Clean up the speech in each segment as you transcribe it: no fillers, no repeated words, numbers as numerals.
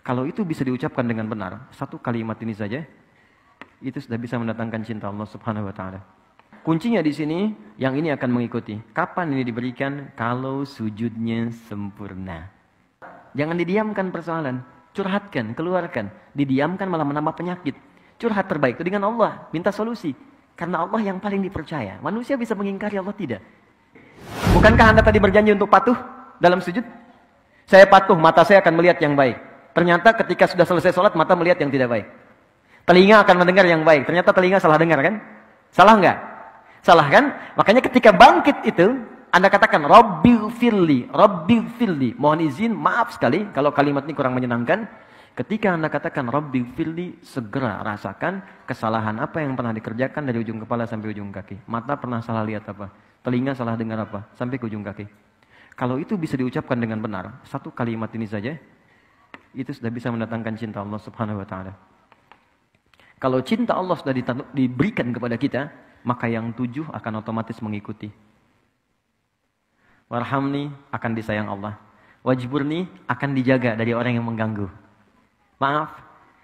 Kalau itu bisa diucapkan dengan benar, satu kalimat ini saja, itu sudah bisa mendatangkan cinta Allah Subhanahu wa Ta'ala. Kuncinya di sini, yang ini akan mengikuti. Kapan ini diberikan? Kalau sujudnya sempurna. Jangan didiamkan persoalan, curhatkan, keluarkan. Didiamkan malah menambah penyakit. Curhat terbaik itu dengan Allah, minta solusi. Karena Allah yang paling dipercaya. Manusia bisa mengingkari, Allah tidak. Bukankah Anda tadi berjanji untuk patuh dalam sujud? Saya patuh, mata saya akan melihat yang baik. Ternyata ketika sudah selesai sholat, mata melihat yang tidak baik. Telinga akan mendengar yang baik. Ternyata telinga salah dengar kan? Salah enggak? Salah kan? Makanya ketika bangkit itu, Anda katakan, Rabbighfirli, Rabbighfirli. Mohon izin, maaf sekali kalau kalimat ini kurang menyenangkan. Ketika Anda katakan Rabbighfirli, segera rasakan kesalahan apa yang pernah dikerjakan dari ujung kepala sampai ujung kaki. Mata pernah salah lihat apa? Telinga salah dengar apa? Sampai ke ujung kaki. Kalau itu bisa diucapkan dengan benar, satu kalimat ini saja, itu sudah bisa mendatangkan cinta Allah Subhanahu wa Ta'ala. Kalau cinta Allah sudah diberikan kepada kita, maka yang 7 akan otomatis mengikuti. Warhamni akan disayang Allah. Wajburni akan dijaga dari orang yang mengganggu. Maaf,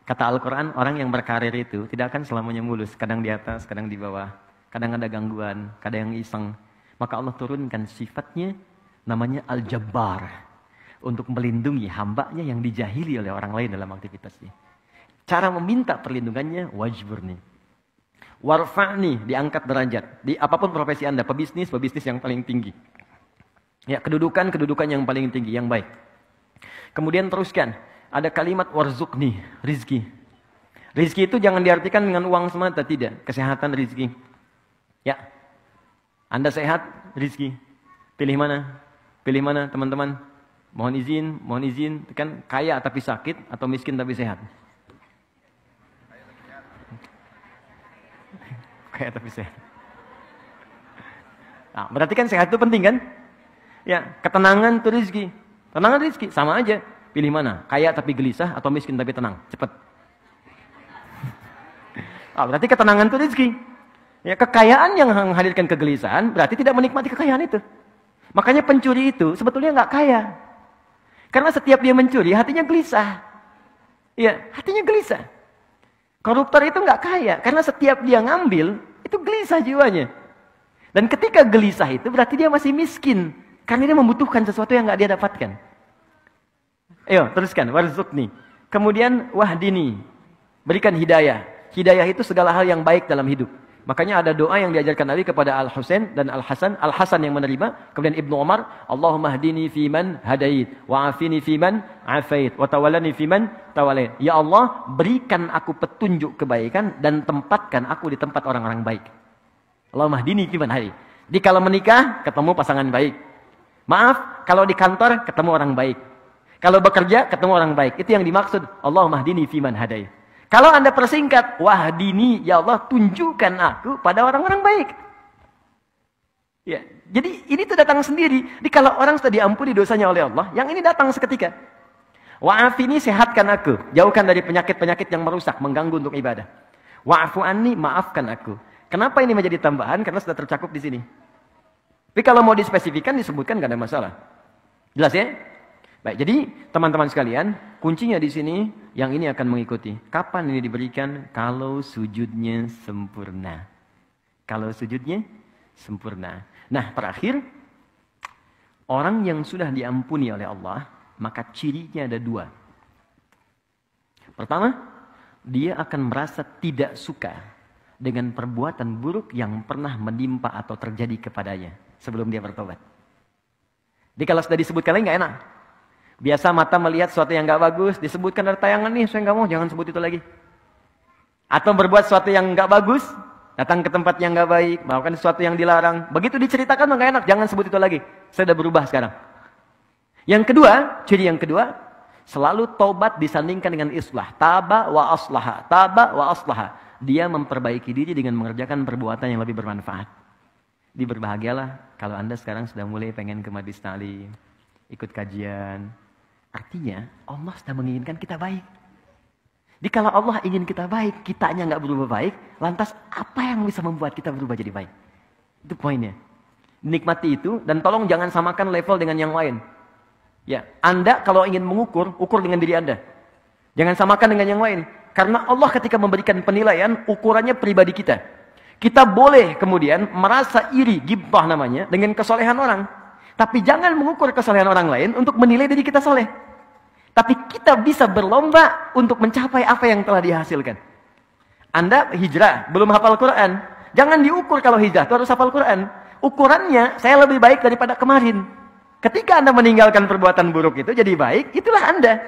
kata Al-Quran, orang yang berkarir itu tidak akan selamanya mulus. Kadang di atas, kadang di bawah. Kadang ada gangguan, kadang yang iseng. Maka Allah turunkan sifatnya, namanya Al-Jabbar. Untuk melindungi hambanya yang dijahili oleh orang lain dalam aktivitasnya. Cara meminta perlindungannya, wajburni. Warfa'ni, diangkat derajat. Di apapun profesi Anda, pebisnis yang paling tinggi. Ya, kedudukan yang paling tinggi, yang baik. Kemudian teruskan, ada kalimat warzuqni, rizki. Rizki itu jangan diartikan dengan uang semata, tidak. Kesehatan rizki. Ya, Anda sehat, rizki. Pilih mana? Pilih mana teman-teman? Mohon izin, kan kaya tapi sakit atau miskin tapi sehat? Kaya tapi sehat. Nah, berarti kan sehat itu penting kan? Ya, ketenangan itu rezeki. Tenangan rezeki sama aja. Pilih mana? Kaya tapi gelisah atau miskin tapi tenang? Cepat. Ah, berarti ketenangan itu rezeki. Ya, kekayaan yang menghadirkan kegelisahan berarti tidak menikmati kekayaan itu. Makanya pencuri itu sebetulnya nggak kaya. Karena setiap dia mencuri hatinya gelisah. Ya, hatinya gelisah. Koruptor itu nggak kaya karena setiap dia ngambil itu gelisah jiwanya. Dan ketika gelisah itu berarti dia masih miskin karena dia membutuhkan sesuatu yang nggak dia dapatkan. Ayo teruskan, warzuqni. Kemudian wahdini, berikan hidayah. Hidayah itu segala hal yang baik dalam hidup. Makanya ada doa yang diajarkan Nabi kepada Al-Husain dan Al-Hasan. Al-Hasan yang menerima, kemudian Ibnu Umar, Allahumma hdini fiman hadait, wa'afini fiman afait, wa tawallani fiman tawallait. Ya Allah, berikan aku petunjuk kebaikan dan tempatkan aku di tempat orang-orang baik. Allahumma hdini fiman hadait. Jadi kalau menikah, ketemu pasangan baik. Maaf, kalau di kantor, ketemu orang baik. Kalau bekerja, ketemu orang baik. Itu yang dimaksud, Allahumma hdini fiman hadait. Kalau Anda persingkat, wahdini, ya Allah, tunjukkan aku pada orang-orang baik. Ya, jadi ini tuh datang sendiri. Jadi kalau orang sudah diampuni dosanya oleh Allah, yang ini datang seketika. Wa'afini, sehatkan aku. Jauhkan dari penyakit-penyakit yang merusak, mengganggu untuk ibadah. Wa'afu anni, maafkan aku. Kenapa ini menjadi tambahan? Karena sudah tercakup di sini. Tapi kalau mau dispesifikan, disebutkan nggak ada masalah. Jelas ya? Baik, jadi teman-teman sekalian, kuncinya di sini yang ini akan mengikuti. Kapan ini diberikan? Kalau sujudnya sempurna. Kalau sujudnya sempurna. Nah, terakhir, orang yang sudah diampuni oleh Allah, maka cirinya ada 2. Pertama, dia akan merasa tidak suka dengan perbuatan buruk yang pernah menimpa atau terjadi kepadanya sebelum dia bertobat. Jadi kalau sudah disebutkan lagi nggak enak. Biasa mata melihat sesuatu yang nggak bagus, disebutkan dari tayangan nih, saya nggak mau, jangan sebut itu lagi. Atau berbuat sesuatu yang nggak bagus, datang ke tempat yang nggak baik, melakukan sesuatu yang dilarang. Begitu diceritakan nggak enak, jangan sebut itu lagi. Saya sudah berubah sekarang. Yang kedua, ciri yang kedua, selalu tobat disandingkan dengan islah. Taba wa aslaha, taba wa aslaha. Dia memperbaiki diri dengan mengerjakan perbuatan yang lebih bermanfaat. Berbahagialah kalau Anda sekarang sudah mulai pengen ke majlis ta'lim, ikut kajian. Artinya Allah sudah menginginkan kita baik. Jadi kalau Allah ingin kita baik, kitanya nggak berubah baik, lantas apa yang bisa membuat kita berubah jadi baik? Itu poinnya. Nikmati itu dan tolong jangan samakan level dengan yang lain. Ya, Anda kalau ingin mengukur, ukur dengan diri Anda. Jangan samakan dengan yang lain. Karena Allah ketika memberikan penilaian, ukurannya pribadi kita. Kita boleh kemudian merasa iri, ghibah namanya, dengan kesolehan orang. Tapi jangan mengukur kesolehan orang lain untuk menilai diri kita soleh. Tapi kita bisa berlomba untuk mencapai apa yang telah dihasilkan. Anda hijrah, belum hafal Quran. Jangan diukur kalau hijrah itu harus hafal Quran. Ukurannya, saya lebih baik daripada kemarin. Ketika Anda meninggalkan perbuatan buruk itu jadi baik, itulah Anda.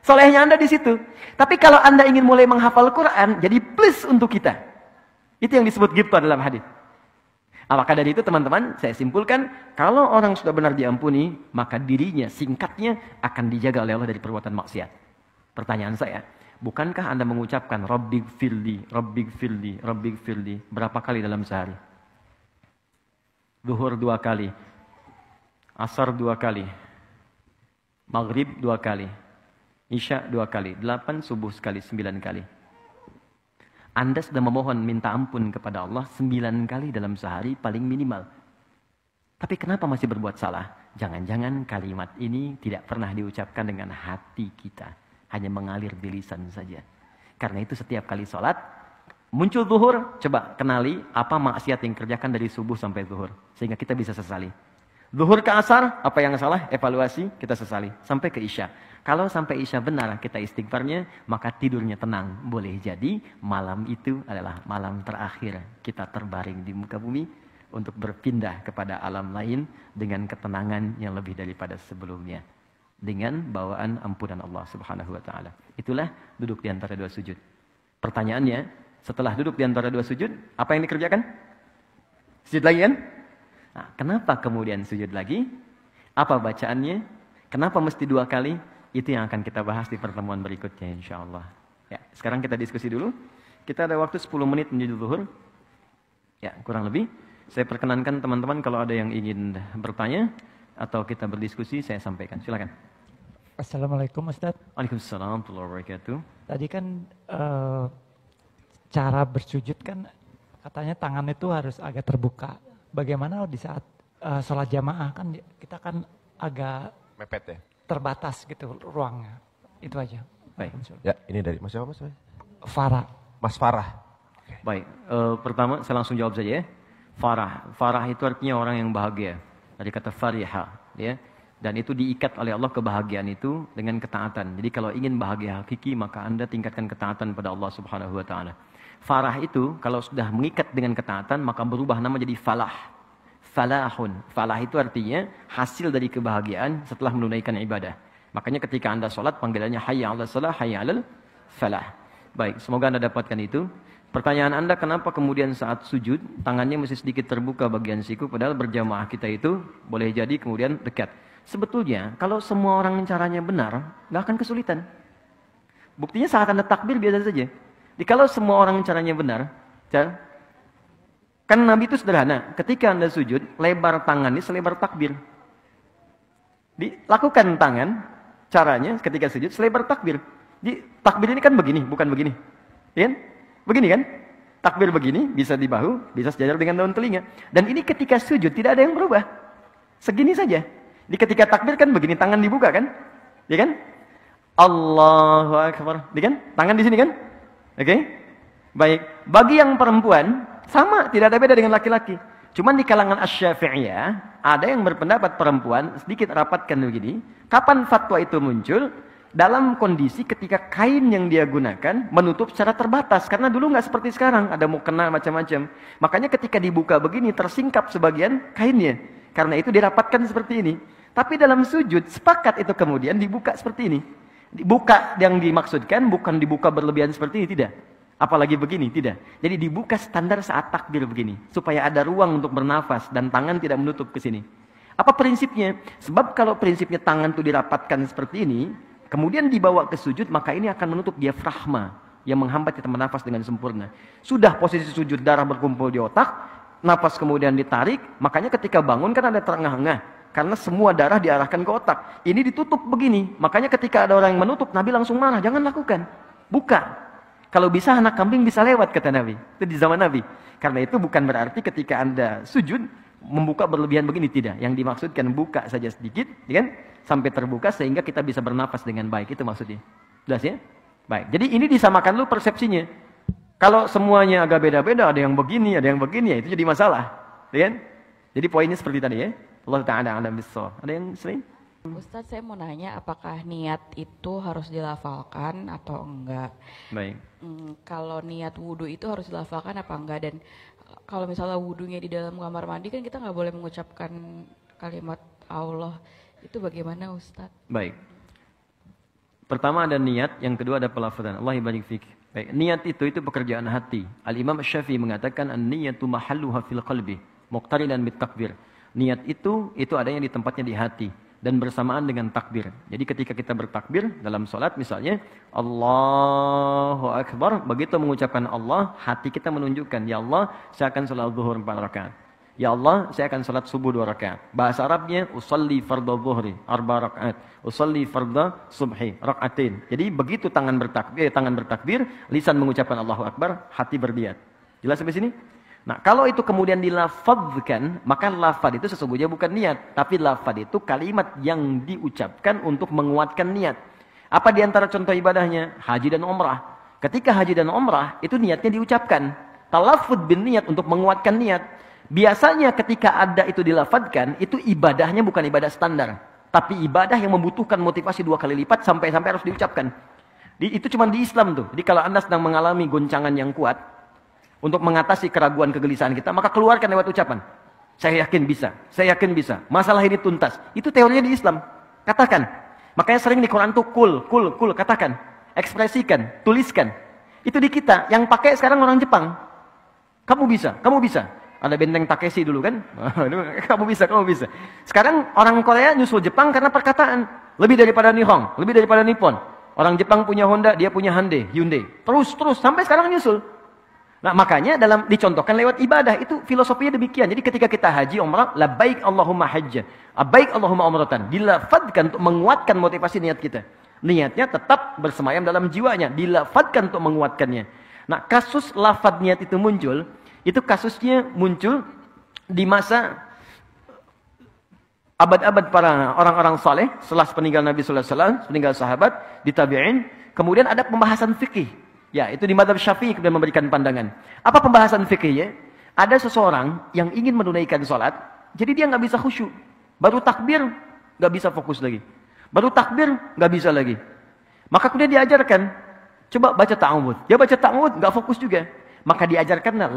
Solehnya Anda di situ. Tapi kalau Anda ingin mulai menghafal Quran, jadi plus untuk kita. Itu yang disebut ghibah dalam hadis. Maka dari itu teman-teman, saya simpulkan, kalau orang sudah benar diampuni, maka dirinya, singkatnya, akan dijaga oleh Allah dari perbuatan maksiat. Pertanyaan saya, bukankah Anda mengucapkan Rabbighfirli, Rabbighfirli, Rabbighfirli berapa kali dalam sehari? Zuhur 2 kali, Asar 2 kali, Maghrib 2 kali, Isya 2 kali, 8, subuh sekali, 9 kali. Anda sudah memohon minta ampun kepada Allah 9 kali dalam sehari paling minimal. Tapi kenapa masih berbuat salah? Jangan-jangan kalimat ini tidak pernah diucapkan dengan hati kita. Hanya mengalir di lisan saja. Karena itu setiap kali sholat, muncul zuhur, coba kenali apa maksiat yang kerjakan dari subuh sampai zuhur. Sehingga kita bisa sesali. Zuhur ke asar, apa yang salah? Evaluasi, kita sesali. Sampai ke isya. Kalau sampai isya benar kita istighfarnya, maka tidurnya tenang. Boleh jadi malam itu adalah malam terakhir kita terbaring di muka bumi untuk berpindah kepada alam lain dengan ketenangan yang lebih daripada sebelumnya. Dengan bawaan ampunan Allah Subhanahu wa taala. Itulah duduk di antara 2 sujud. Pertanyaannya, setelah duduk di antara 2 sujud, apa yang dikerjakan? Sujud lagi kan? Nah, kenapa kemudian sujud lagi? Apa bacaannya? Kenapa mesti 2 kali? Itu yang akan kita bahas di pertemuan berikutnya insyaallah. Ya, sekarang kita diskusi dulu. Kita ada waktu 10 menit menuju zuhur. Ya, kurang lebih. Saya perkenankan teman-teman kalau ada yang ingin bertanya atau kita berdiskusi, saya sampaikan. Silakan. Assalamualaikum Ustaz. Waalaikumsalam warahmatullahi wabarakatuh. Tadi kan cara bersujud kan katanya tangan itu harus agak terbuka. Bagaimana di saat sholat jamaah kan kita kan agak mepet ya? Terbatas gitu ruangnya. Itu aja. Baik. Ya, ini dari Mas siapa Mas? Farah. Mas Farah. Okay. Baik, pertama saya langsung jawab saja ya. Farah. Farah itu artinya orang yang bahagia. Dari kata fariha, ya. Dan itu diikat oleh Allah kebahagiaan itu dengan ketaatan. Jadi kalau ingin bahagia hakiki, maka Anda tingkatkan ketaatan pada Allah Subhanahu wa taala. Farah itu kalau sudah mengikat dengan ketaatan, maka berubah nama jadi falah. Falahun. Falah itu artinya hasil dari kebahagiaan setelah menunaikan ibadah. Makanya ketika Anda sholat, panggilannya hayya 'alas shalah, hayya 'alal falah. Baik, semoga Anda dapatkan itu. Pertanyaan Anda, kenapa kemudian saat sujud, tangannya mesti sedikit terbuka bagian siku, padahal berjamaah kita itu boleh jadi kemudian dekat. Sebetulnya, kalau semua orang caranya benar, nggak akan kesulitan. Buktinya saat Anda takbir biasa saja. Jadi kalau semua orang caranya benar, kan Nabi itu sederhana. Ketika Anda sujud, lebar tangannya selebar takbir. Dilakukan tangan, caranya ketika sujud selebar takbir. Di takbir ini kan begini, bukan begini. Ya? Begini kan? Takbir begini, bisa di bahu, bisa sejajar dengan daun telinga. Dan ini ketika sujud tidak ada yang berubah. Segini saja. Di ketika takbir kan begini, tangan dibuka kan? Ya kan? Allahu Akbar. Ya kan? Tangan di sini kan? Oke? Okay? Baik. Bagi yang perempuan, sama, tidak ada beda dengan laki-laki. Cuman di kalangan Asy-Syafi'iyah, ada yang berpendapat perempuan sedikit rapatkan begini. Kapan fatwa itu muncul? Dalam kondisi ketika kain yang dia gunakan menutup secara terbatas. Karena dulu nggak seperti sekarang, ada mukena macam-macam. Makanya ketika dibuka begini, tersingkap sebagian kainnya. Karena itu dirapatkan seperti ini. Tapi dalam sujud, sepakat itu kemudian dibuka seperti ini. Dibuka yang dimaksudkan bukan dibuka berlebihan seperti ini, tidak. Apalagi begini, tidak. Jadi dibuka standar saat takbir begini. Supaya ada ruang untuk bernafas dan tangan tidak menutup ke sini. Apa prinsipnya? Sebab kalau prinsipnya tangan itu dirapatkan seperti ini, kemudian dibawa ke sujud, maka ini akan menutup diafragma yang menghambat kita bernafas dengan sempurna. Sudah posisi sujud, darah berkumpul di otak, nafas kemudian ditarik, makanya ketika bangun kan ada terengah-engah. Karena semua darah diarahkan ke otak. Ini ditutup begini. Makanya ketika ada orang yang menutup, Nabi langsung marah. Jangan lakukan. Buka. Kalau bisa anak kambing bisa lewat, kata Nabi. Itu di zaman Nabi. Karena itu bukan berarti ketika Anda sujud, membuka berlebihan begini. Tidak. Yang dimaksudkan buka saja sedikit. Ya kan? Sampai terbuka sehingga kita bisa bernafas dengan baik. Itu maksudnya. Jelas ya? Baik, jadi ini disamakan dulu persepsinya. Kalau semuanya agak beda-beda, ada yang begini, ya itu jadi masalah. Ya kan? Jadi poinnya seperti tadi ya. Allah Ta'ala a'lam bissawab. Ada yang selain? Ustadz, saya mau nanya apakah niat itu harus dilafalkan atau enggak? Baik. Kalau niat wudhu itu harus dilafalkan apa enggak? Dan kalau misalnya wudhunya di dalam kamar mandi kan kita nggak boleh mengucapkan kalimat Allah. Itu bagaimana Ustadz? Baik. Pertama ada niat, yang kedua ada pelafazan. Allah barik fik. Baik, niat itu pekerjaan hati. Al-Imam Syafi'i mengatakan an-niyatu mahalluha fil qalbi, muqtarinan bit takbir. Niat itu adanya di tempatnya di hati dan bersamaan dengan takbir. Jadi ketika kita bertakbir dalam salat misalnya Allahu Akbar, begitu mengucapkan Allah, hati kita menunjukkan, ya Allah, saya akan salat zuhur 4 rakaat. Ya Allah, saya akan salat subuh 2 rakaat. Bahasa Arabnya usolli fardhu dhuhri 4 rakaat, usolli fardhu subhi rakaatain. Jadi begitu tangan bertakbir, lisan mengucapkan Allahu Akbar, hati berniat. Jelas sampai sini? Nah, kalau itu kemudian dilafadzkan, maka lafad itu sesungguhnya bukan niat, tapi lafad itu kalimat yang diucapkan untuk menguatkan niat. Apa di antara contoh ibadahnya? Haji dan umrah. Ketika haji dan umrah, itu niatnya diucapkan. Talaffuz bin niat untuk menguatkan niat. Biasanya ketika ada itu dilafadzkan, itu ibadahnya bukan ibadah standar, tapi ibadah yang membutuhkan motivasi 2 kali lipat sampai harus diucapkan. Itu cuma di Islam tuh. Jadi kalau Anda sedang mengalami goncangan yang kuat, untuk mengatasi keraguan kegelisahan kita, maka keluarkan lewat ucapan. Saya yakin bisa. Masalah ini tuntas. Itu teorinya di Islam. Katakan. Makanya sering di Quran tuh kul, katakan. Ekspresikan, tuliskan. Itu di kita. Yang pakai sekarang orang Jepang. Kamu bisa. Ada benteng Takeshi dulu kan? Kamu bisa. Sekarang orang Korea nyusul Jepang karena perkataan. Lebih daripada Nihon, lebih daripada Nippon. Orang Jepang punya Honda, dia punya Hyundai. Terus, sampai sekarang nyusul. Nah, makanya dicontohkan lewat ibadah, itu filosofinya demikian. Jadi ketika kita haji umrah, labbaik Allahumma hajja, labbaik Allahumma umratan, dilafadzkan untuk menguatkan motivasi niat kita. Niatnya tetap bersemayam dalam jiwanya, dilafadzkan untuk menguatkannya. Nah, kasus lafadz niat itu muncul, itu kasusnya muncul di masa abad-abad para orang-orang saleh setelah peninggal Nabi sallallahu alaihi wasallam, peninggal sahabat, di tabi'in, kemudian ada pembahasan fikih. Ya, itu di mazhab Syafi'i kemudian memberikan pandangan. Apa pembahasan fikihnya? Ada seseorang yang ingin menunaikan sholat, jadi dia nggak bisa khusyuk. Baru takbir, nggak bisa fokus lagi. Baru takbir, nggak bisa lagi. Maka kemudian diajarkan, coba baca ta'awudz. Dia baca ta'awudz, nggak fokus juga. Maka diajarkanlah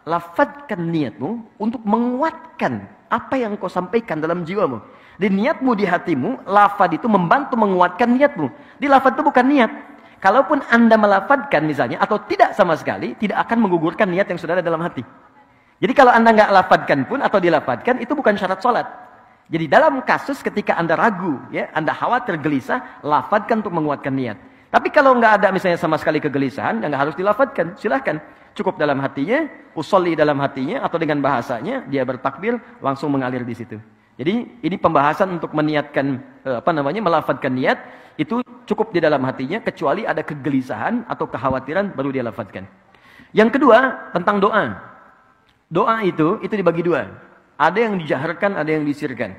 lafadzkan niatmu untuk menguatkan apa yang kau sampaikan dalam jiwamu. Di niatmu, di hatimu, lafad itu membantu menguatkan niatmu. Di lafad itu bukan niat. Kalaupun Anda melafadzkan misalnya, atau tidak sama sekali, tidak akan menggugurkan niat yang sudah ada dalam hati. Jadi kalau Anda nggak lafadzkan pun, atau dilafadzkan, itu bukan syarat sholat. Jadi dalam kasus ketika Anda ragu, ya, Anda khawatir gelisah, lafadzkan untuk menguatkan niat. Tapi kalau nggak ada misalnya sama sekali kegelisahan, nggak harus dilafadzkan, silahkan. Cukup dalam hatinya, usolli dalam hatinya, atau dengan bahasanya, dia bertakbir, langsung mengalir di situ. Jadi ini pembahasan untuk meniatkan, melafadzkan niat, itu cukup di dalam hatinya, kecuali ada kegelisahan atau kekhawatiran, baru dia lafadzkan. Yang kedua, tentang doa. Doa itu dibagi 2. Ada yang dijaharkan, ada yang disirkan.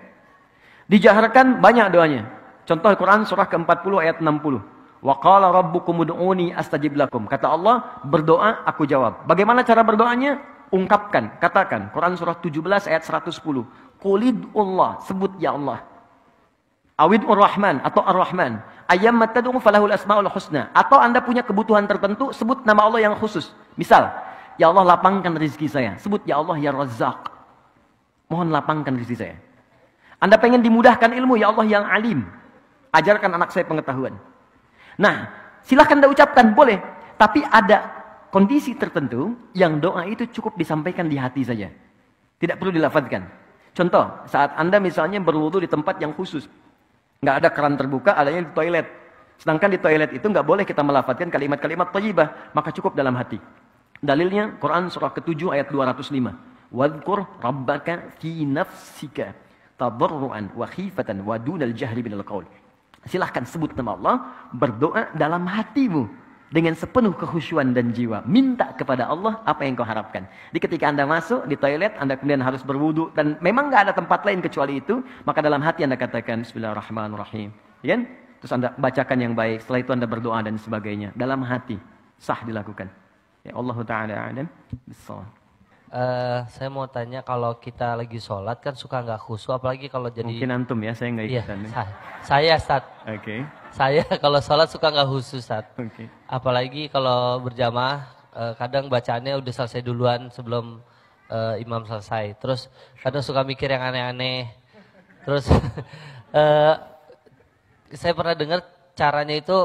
Dijaharkan banyak doanya. Contoh Quran surah ke-40 ayat 60. Wa qala rabbukum ud'uni astajib lakum. Kata Allah, berdoa aku jawab. Bagaimana cara berdoanya? Ungkapkan, katakan. Quran surah 17 ayat 110. Qulidullah, sebut ya Allah. Awid'ur Rahman atau Ar-Rahman. Ayyam tad'u falahul asmaul husna. Atau Anda punya kebutuhan tertentu, sebut nama Allah yang khusus. Misal, ya Allah lapangkan rezeki saya. Sebut ya Allah ya Razzaq. Mohon lapangkan rezeki saya. Anda pengen dimudahkan ilmu, ya Allah yang alim. Ajarkan anak saya pengetahuan. Nah, silahkan Anda ucapkan, boleh. Tapi ada kondisi tertentu yang doa itu cukup disampaikan di hati saja. Tidak perlu dilafadzkan. Contoh, saat Anda misalnya berwudu di tempat yang khusus. Nggak ada keran terbuka, adanya di toilet. Sedangkan di toilet itu nggak boleh kita melafadzkan kalimat-kalimat thayyibah, maka cukup dalam hati. Dalilnya Quran surah ke-7 ayat 205. Wadhkur rabbaka fi nafsika tadarruan wa khifatan wa dunal jahri minal qaul. Silahkan sebut nama Allah, berdoa dalam hatimu dengan sepenuh kekhusyuan dan jiwa. Minta kepada Allah apa yang kau harapkan. Jadi ketika Anda masuk di toilet, Anda kemudian harus berwudu dan memang nggak ada tempat lain kecuali itu, maka dalam hati Anda katakan Bismillahirrahmanirrahim. Ya kan? Terus Anda bacakan yang baik, setelah itu Anda berdoa dan sebagainya. Dalam hati, sah dilakukan. Ya Allah Ta'ala a'lam bissawab. Saya mau tanya, kalau kita lagi sholat kan suka nggak khusyuk, apalagi kalau jadi... Mungkin antum ya, saya nggak Iya, ikutan. saya Ustaz. Oke. Saya kalau sholat suka nggak khusyuk Ustaz. Oke. Apalagi kalau berjamaah, kadang bacaannya udah selesai duluan sebelum imam selesai. Terus kadang suka mikir yang aneh-aneh. Terus saya pernah dengar caranya itu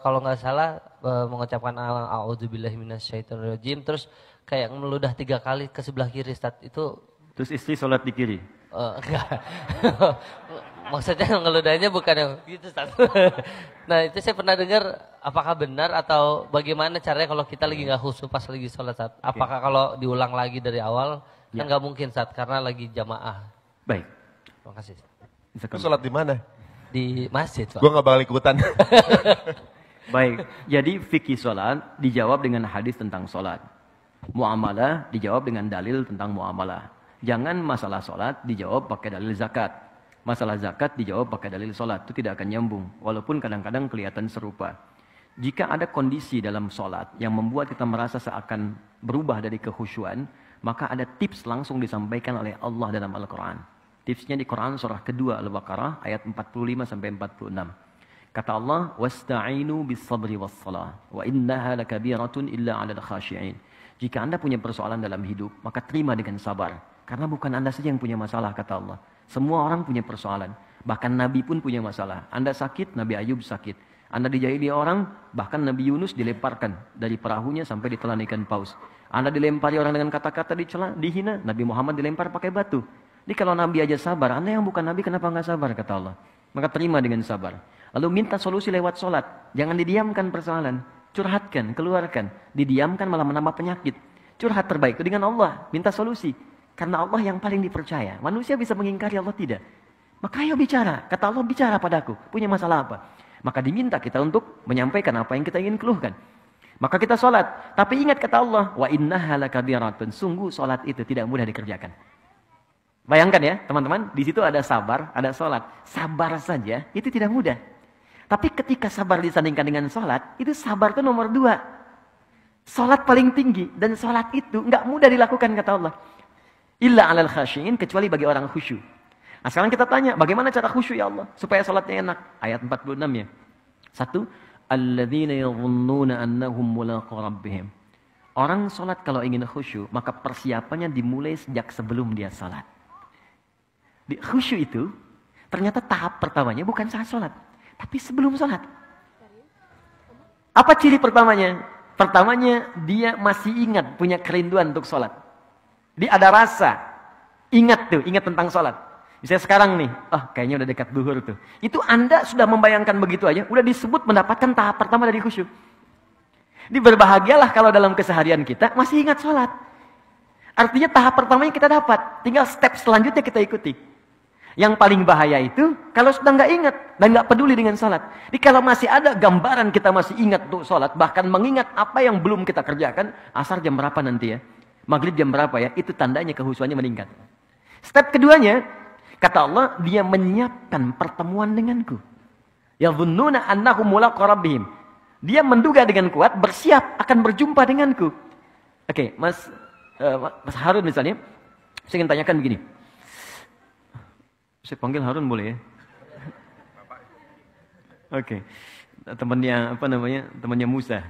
kalau nggak salah mengucapkan a'udzubillahi minasyaitonirrajim, terus kayak meludah 3 kali ke sebelah kiri, Ustaz. Itu Terus istri sholat di kiri. enggak. Maksudnya ngeludahnya bukan yang gitu, Ustaz. Nah, itu saya pernah dengar, apakah benar atau bagaimana caranya kalau kita lagi nggak khusyuk pas lagi sholat, Ustaz? Apakah kalau diulang lagi dari awal? Kan nggak mungkin, Ustaz, karena lagi jamaah. Baik. Terima kasih. Itu sholat di mana? Di masjid, Pak. Gue gak bakal ikutan. Baik. Jadi fikih sholat dijawab dengan hadis tentang sholat. Muamalah dijawab dengan dalil tentang muamalah. Jangan masalah sholat dijawab pakai dalil zakat. Masalah zakat dijawab pakai dalil sholat. Itu tidak akan nyambung. Walaupun kadang-kadang kelihatan serupa. Jika ada kondisi dalam sholat yang membuat kita merasa seakan berubah dari kekhusyuan, maka ada tips langsung disampaikan oleh Allah dalam Al-Quran. Tipsnya di Quran surah kedua Al-Baqarah ayat 45-46. Kata Allah, "Wasta'inu bis-sabri was-salah, wa innaha lakabiratun illa 'alal khashi'in." Jika Anda punya persoalan dalam hidup, maka terima dengan sabar. Karena bukan Anda saja yang punya masalah, kata Allah. Semua orang punya persoalan. Bahkan Nabi pun punya masalah. Anda sakit, Nabi Ayub sakit. Anda dijahili orang, bahkan Nabi Yunus dilemparkan dari perahunya sampai ditelan ikan paus. Anda dilempari orang dengan kata-kata dicela, dihina. Nabi Muhammad dilempar pakai batu. Jadi kalau Nabi aja sabar, Anda yang bukan Nabi kenapa nggak sabar, kata Allah. Maka terima dengan sabar. Lalu minta solusi lewat sholat. Jangan didiamkan persoalan. Curhatkan, keluarkan. Didiamkan malah menambah penyakit. Curhat terbaik itu dengan Allah. Minta solusi. Karena Allah yang paling dipercaya. Manusia bisa mengingkari, Allah tidak. Maka ayo bicara. Kata Allah, bicara padaku. Punya masalah apa? Maka diminta kita untuk menyampaikan apa yang kita ingin keluhkan. Maka kita sholat. Tapi ingat kata Allah, wa innaha lakabiratun. Sungguh sholat itu tidak mudah dikerjakan. Bayangkan ya teman-teman. Di situ ada sabar, ada sholat. Sabar saja itu tidak mudah. Tapi ketika sabar disandingkan dengan sholat, itu sabar itu nomor 2. Sholat paling tinggi. Dan sholat itu nggak mudah dilakukan kata Allah. Illa 'alal khashi'in, kecuali bagi orang khusyuk. Nah sekarang kita tanya, bagaimana cara khusyuk ya Allah? Supaya sholatnya enak. Ayat 46 ya. 1. Alladzina yadhunnuna annahum mulaqu rabbihim. Orang sholat kalau ingin khusyuk, maka persiapannya dimulai sejak sebelum dia sholat. Di khusyuk itu, ternyata tahap pertamanya bukan saat sholat. Tapi sebelum sholat. Apa ciri pertamanya? Pertamanya dia masih ingat, punya kerinduan untuk sholat. Dia ada rasa. Ingat tuh, ingat tentang sholat. Misalnya sekarang nih, kayaknya udah dekat duhur tuh. Itu Anda sudah membayangkan begitu aja, udah disebut mendapatkan tahap pertama dari khusyuk. Berbahagialah kalau dalam keseharian kita masih ingat sholat. Artinya tahap pertamanya kita dapat. Tinggal step selanjutnya kita ikuti. Yang paling bahaya itu kalau sudah nggak ingat dan nggak peduli dengan sholat. Jadi kalau masih ada gambaran kita masih ingat untuk sholat, bahkan mengingat apa yang belum kita kerjakan, asar jam berapa nanti ya, maghrib jam berapa ya, itu tandanya kehusuannya meningkat. Step keduanya, kata Allah, dia menyiapkan pertemuan denganku. Yadhunnuna annahum mulaqu rabbihim. Dia menduga dengan kuat, bersiap akan berjumpa denganku. Oke, Mas Harun misalnya, saya ingin tanyakan begini. Saya panggil Harun boleh ya? Oke. Temannya Musa.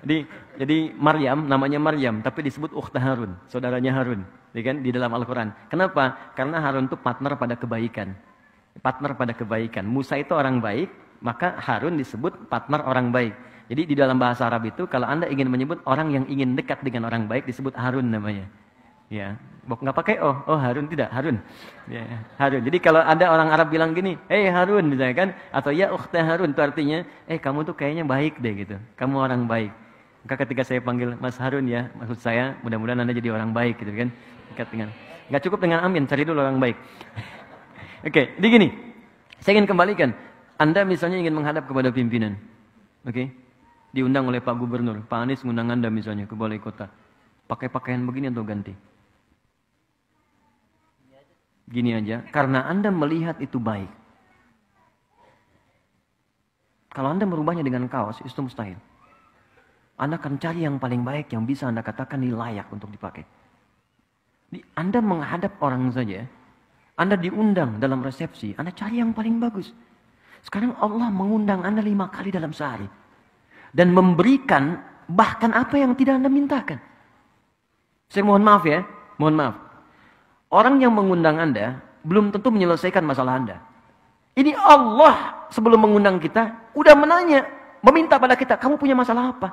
Jadi Maryam, namanya Maryam, tapi disebut ukhta Harun, saudaranya Harun, ya kan, di dalam Al-Qur'an. Kenapa? Karena Harun itu partner pada kebaikan. Partner pada kebaikan. Musa itu orang baik, maka Harun disebut partner orang baik. Jadi di dalam bahasa Arab itu kalau Anda ingin menyebut orang yang ingin dekat dengan orang baik disebut Harun namanya. Ya, nggak pakai Harun, tidak, Harun. Ya, Harun. Jadi kalau ada orang Arab bilang gini, "Hey Harun," misalnya kan, atau "Ya ukhta Harun," itu artinya, kamu tuh kayaknya baik deh gitu. Kamu orang baik. Maka ketika saya panggil Mas Harun ya, maksud saya mudah-mudahan Anda jadi orang baik gitu kan. Nggak cukup dengan amin, cari dulu orang baik. Oke, jadi gini. Saya ingin kembalikan. Anda misalnya ingin menghadap kepada pimpinan. Oke. Diundang oleh Pak Gubernur, Pak Anies mengundang Anda misalnya ke balai kota. Pakai pakaian begini atau ganti? Gini aja, karena Anda melihat itu baik. Kalau Anda merubahnya dengan kaos, itu mustahil. Anda akan cari yang paling baik yang bisa Anda katakan ini layak untuk dipakai. Anda menghadap orang saja, Anda diundang dalam resepsi, Anda cari yang paling bagus. Sekarang Allah mengundang Anda 5 kali dalam sehari. Dan memberikan bahkan apa yang tidak Anda mintakan. Saya mohon maaf ya, mohon maaf. Orang yang mengundang Anda belum tentu menyelesaikan masalah Anda. Ini Allah sebelum mengundang kita, udah menanya, meminta pada kita, kamu punya masalah apa?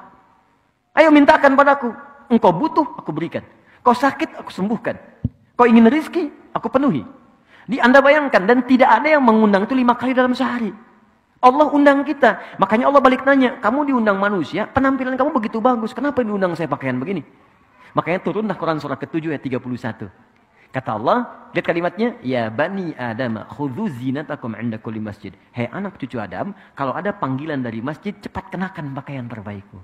Ayo mintakan padaku. Engkau butuh, aku berikan. Kau sakit, aku sembuhkan. Kau ingin rezeki, aku penuhi. Anda bayangkan, dan tidak ada yang mengundang itu 5 kali dalam sehari. Allah undang kita. Makanya Allah balik nanya, kamu diundang manusia, penampilan kamu begitu bagus, kenapa diundang saya pakaian begini? Makanya turunlah Quran surah ke-7 ayat 31. Kata Allah, lihat kalimatnya, ya bani Adam, khudhu zinatakum 'inda kulli masjid. Hei anak cucu Adam, kalau ada panggilan dari masjid, cepat kenakan pakaian terbaikmu.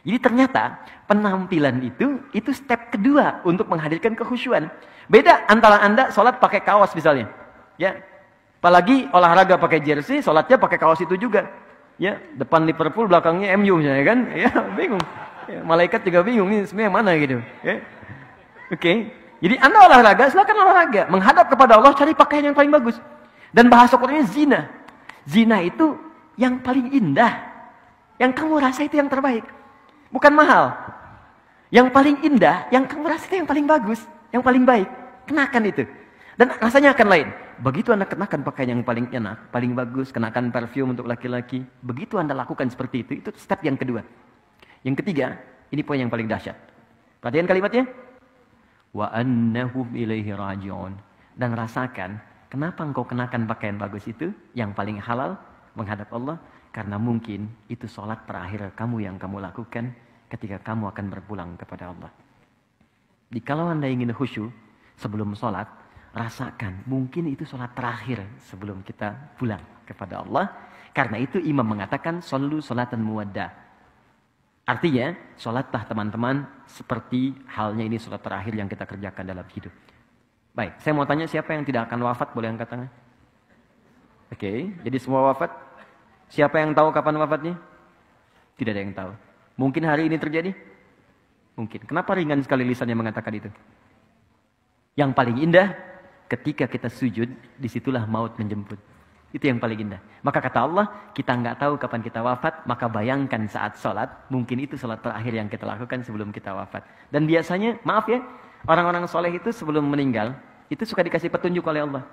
Jadi ternyata penampilan itu step kedua untuk menghadirkan kekhusyuan. Beda antara Anda sholat pakai kaos misalnya, ya. Apalagi olahraga pakai jersey, sholatnya pakai kaos itu juga, ya. Depan Liverpool, belakangnya MU misalnya kan, ya bingung. Ya, malaikat juga bingung nih sebenarnya mana gitu. Ya. Oke. Jadi Anda olahraga, silakan olahraga. Menghadap kepada Allah, cari pakaian yang paling bagus. Dan bahasa Qurannya zina. Zina itu yang paling indah. Yang kamu rasa itu yang terbaik. Bukan mahal. Yang paling indah, yang kamu rasa itu yang paling bagus. Yang paling baik. Kenakan itu. Dan rasanya akan lain. Begitu Anda kenakan pakaian yang paling enak, paling bagus, kenakan parfum untuk laki-laki. Begitu Anda lakukan seperti itu step yang kedua. Yang ketiga, ini poin yang paling dahsyat. Perhatikan kalimatnya. Wa annahum ilaihi raji'un. Dan rasakan, kenapa engkau kenakan pakaian bagus itu, yang paling halal, menghadap Allah, karena mungkin itu sholat terakhir kamu yang kamu lakukan, ketika kamu akan berpulang kepada Allah. Jadi kalau Anda ingin khusyuk, sebelum sholat, rasakan, mungkin itu sholat terakhir, sebelum kita pulang kepada Allah. Karena itu imam mengatakan, shollu sholatan muwadda'. Artinya, sholatlah teman-teman seperti halnya ini sholat terakhir yang kita kerjakan dalam hidup. Baik, saya mau tanya siapa yang tidak akan wafat, boleh angkat tangan? Oke, jadi semua wafat. Siapa yang tahu kapan wafatnya? Tidak ada yang tahu. Mungkin hari ini terjadi? Mungkin. Kenapa ringan sekali lisannya mengatakan itu? Yang paling indah, ketika kita sujud, disitulah maut menjemput. Itu yang paling indah. Maka kata Allah, kita nggak tahu kapan kita wafat, maka bayangkan saat sholat, mungkin itu sholat terakhir yang kita lakukan sebelum kita wafat. Dan biasanya, maaf ya, orang-orang soleh itu sebelum meninggal, itu suka dikasih petunjuk oleh Allah.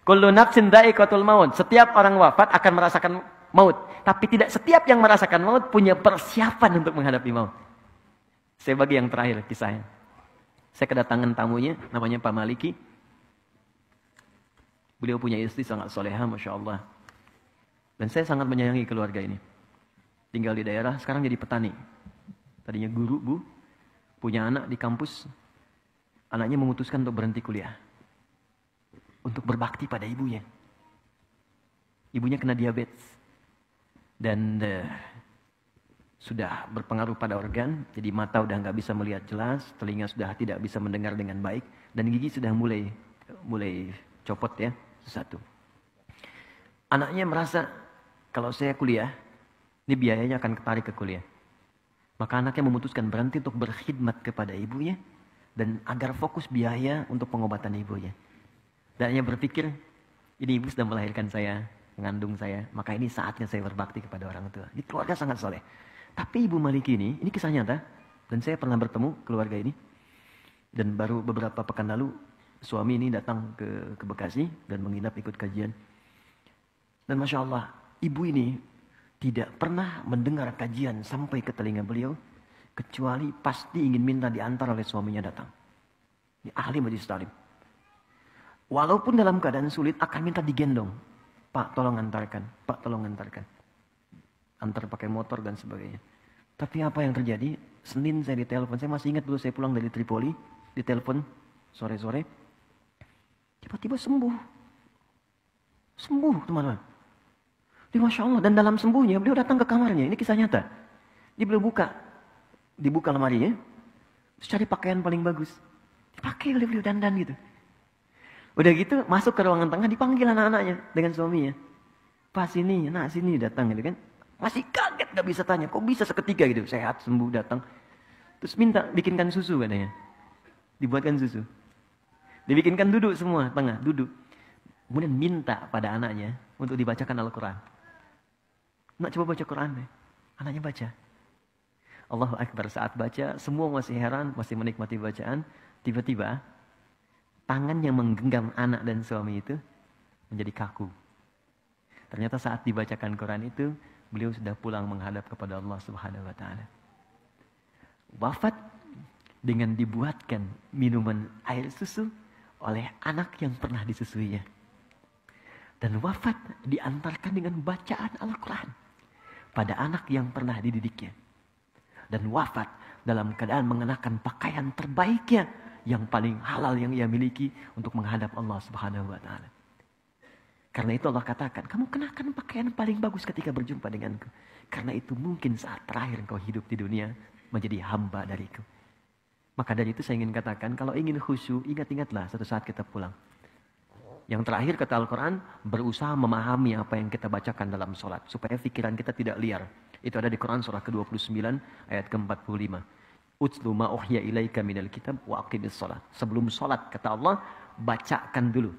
Kullu nafsin dha'iqatul maut. Setiap orang wafat akan merasakan maut. Tapi tidak setiap yang merasakan maut punya persiapan untuk menghadapi maut. Saya bagi yang terakhir kisahnya. Saya kedatangan tamunya, namanya Pak Maliki. Beliau punya istri sangat soleha, Masya Allah. Dan saya sangat menyayangi keluarga ini. Tinggal di daerah, sekarang jadi petani. Tadinya guru, Bu. Punya anak di kampus. Anaknya memutuskan untuk berhenti kuliah. Untuk berbakti pada ibunya. Ibunya kena diabetes. Dan sudah berpengaruh pada organ. Jadi mata udah nggak bisa melihat jelas. Telinga sudah tidak bisa mendengar dengan baik. Dan gigi sudah mulai copot ya. Satu. Anaknya merasa, kalau saya kuliah, ini biayanya akan ketarik ke kuliah. Maka anaknya memutuskan berhenti untuk berkhidmat kepada ibunya, dan agar fokus biaya untuk pengobatan ibunya. Dan dia berpikir, ini ibu sudah melahirkan saya, mengandung saya, maka ini saatnya saya berbakti kepada orang tua. Ini keluarga sangat soleh. Tapi Ibu Maliki ini kisah nyata, dan saya pernah bertemu keluarga ini, dan baru beberapa pekan lalu, suami ini datang ke Bekasi dan menginap ikut kajian. Dan Masya Allah, ibu ini tidak pernah mendengar kajian sampai ke telinga beliau, kecuali pasti ingin minta diantar oleh suaminya datang. Ini ahli majelis taklim. Walaupun dalam keadaan sulit akan minta digendong. Pak tolong antarkan, Pak tolong antarkan. Antar pakai motor dan sebagainya. Tapi apa yang terjadi? Senin saya ditelepon, saya masih ingat dulu saya pulang dari Tripoli, ditelepon sore-sore. Tiba-tiba sembuh. Sembuh teman-teman. Masya Allah. Dan dalam sembuhnya beliau datang ke kamarnya. Ini kisah nyata. Dia beliau dibuka lemarinya. Terus cari pakaian paling bagus. Dipakai oleh beliau dandan gitu. Udah gitu masuk ke ruangan tengah, dipanggil anak-anaknya dengan suaminya. Pas ini, nak sini datang gitu kan. Masih kaget gak bisa tanya, kok bisa seketika gitu, sehat, sembuh, datang. Terus minta bikinkan susu katanya. Dibuatkan susu. Dibikinkan duduk semua, tengah, duduk. Kemudian minta pada anaknya untuk dibacakan Al-Quran. Nak coba baca Quran deh. Anaknya baca. Allahu Akbar, saat baca, semua masih heran, masih menikmati bacaan. Tiba-tiba, tangan yang menggenggam anak dan suami itu menjadi kaku. Ternyata saat dibacakan Quran itu, beliau sudah pulang menghadap kepada Allah Subhanahu wa Ta'ala. Wafat dengan dibuatkan minuman air susu oleh anak yang pernah disusuinya. Dan wafat diantarkan dengan bacaan Al-Quran pada anak yang pernah dididiknya. Dan wafat dalam keadaan mengenakan pakaian terbaiknya yang paling halal yang ia miliki untuk menghadap Allah Subhanahu wa Ta'ala. Karena itu Allah katakan, kamu kenakan pakaian paling bagus ketika berjumpa denganku. Karena itu mungkin saat terakhir engkau hidup di dunia menjadi hamba dariku. Maka dari itu saya ingin katakan, kalau ingin khusyuk, ingat-ingatlah satu saat kita pulang. Yang terakhir kata Al-Quran, berusaha memahami apa yang kita bacakan dalam sholat. Supaya pikiran kita tidak liar. Itu ada di Quran surah ke-29 ayat ke-45. Utslu ma uhya ilaika minal kitab wa aqimis sholat. Sebelum sholat, kata Allah, bacakan dulu.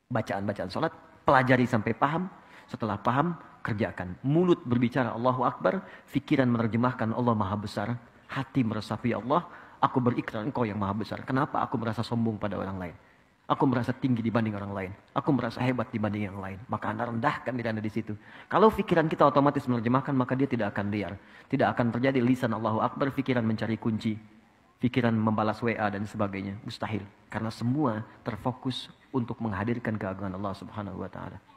Bacaan-bacaan sholat, pelajari sampai paham. Setelah paham, kerjakan. Mulut berbicara Allahu Akbar, pikiran menerjemahkan Allah Maha Besar, hati meresapi Allah, aku berikrar engkau yang Maha Besar. Kenapa aku merasa sombong pada orang lain? Aku merasa tinggi dibanding orang lain. Aku merasa hebat dibanding yang lain. Maka Anda rendahkan diri Anda di situ. Kalau pikiran kita otomatis menerjemahkan, maka dia tidak akan liar. Tidak akan terjadi lisan Allahu Akbar, pikiran mencari kunci. Pikiran membalas WA dan sebagainya. Mustahil. Karena semua terfokus untuk menghadirkan keagungan Allah Subhanahu wa Ta'ala.